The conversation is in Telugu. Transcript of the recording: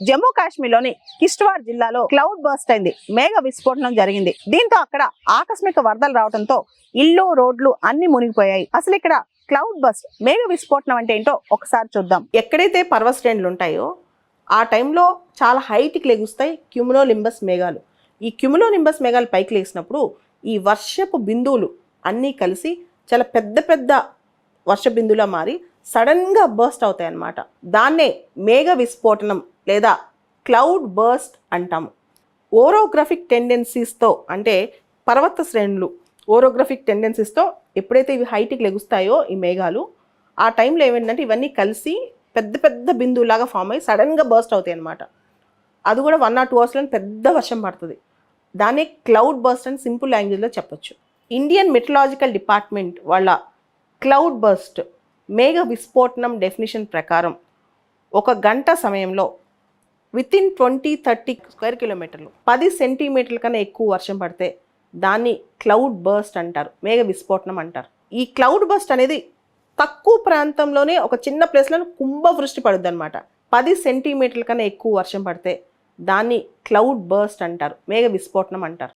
జమ్మూ కాశ్మీర్లోని కిష్ట్వార్ జిల్లాలో క్లౌడ్ బర్స్ట్ అయింది. మేఘ విస్ఫోటనం జరిగింది. దీంతో అక్కడ ఆకస్మిక వరదలు రావడంతో ఇల్లు రోడ్లు అన్ని మునిగిపోయాయి. అసలు ఇక్కడ క్లౌడ్ బర్స్ట్ మేఘ విస్ఫోటనం అంటే ఏంటో ఒకసారి చూద్దాం. ఎక్కడైతే పర్వత శ్రేణులు ఉంటాయో ఆ టైంలో చాలా హైట్కి లెగుస్తాయి క్యూములోనింబస్ మేఘాలు. ఈ క్యూములోనింబస్ మేఘాలు పైకి లేసినప్పుడు ఈ వర్షపు బిందువులు అన్నీ కలిసి చాలా పెద్ద పెద్ద వర్ష బిందువులా మారి సడన్గా బర్స్ట్ అవుతాయి అన్నమాట. దాన్నే మేఘ విస్ఫోటనం లేదా క్లౌడ్ బర్స్ట్ అంటాము. ఓరోగ్రఫిక్ టెండెన్సీస్తో అంటే పర్వత శ్రేణులు ఓరోగ్రఫిక్ టెండెన్సీస్తో ఎప్పుడైతే ఇవి హైట్కి లెగుస్తాయో ఈ మేఘాలు, ఆ టైంలో ఏమైందంటే ఇవన్నీ కలిసి పెద్ద పెద్ద బిందువులాగా ఫామ్ అయ్యి సడన్గా బర్స్ట్ అవుతాయి అన్నమాట. అది కూడా 1 or 2 అవర్స్లో పెద్ద వర్షం పడుతుంది. దాన్నే క్లౌడ్ బర్స్ట్ అని సింపుల్ లాంగ్వేజ్లో చెప్పొచ్చు. ఇండియన్ మెట్రలాజికల్ డిపార్ట్మెంట్ వాళ్ళ క్లౌడ్ బర్స్ట్ మేఘ విస్ఫోటనం డెఫినిషన్ ప్రకారం 1 గంట సమయంలో వితిన్ 20-30 స్క్వేర్ కిలోమీటర్లు 10 సెంటీమీటర్ల కన్నా ఎక్కువ వర్షం పడితే దాన్ని క్లౌడ్ బర్స్ట్ అంటారు, మేఘ విస్ఫోటనం అంటారు. ఈ క్లౌడ్ బర్స్ట్ అనేది తక్కువ ప్రాంతంలోనే ఒక చిన్న ప్లేస్లో కుంభవృష్టి పడుద్ది అనమాట. 10 సెంటీమీటర్ల కన్నా ఎక్కువ వర్షం పడితే దాన్ని క్లౌడ్ బర్స్ట్ అంటారు, మేఘ విస్ఫోటనం అంటారు.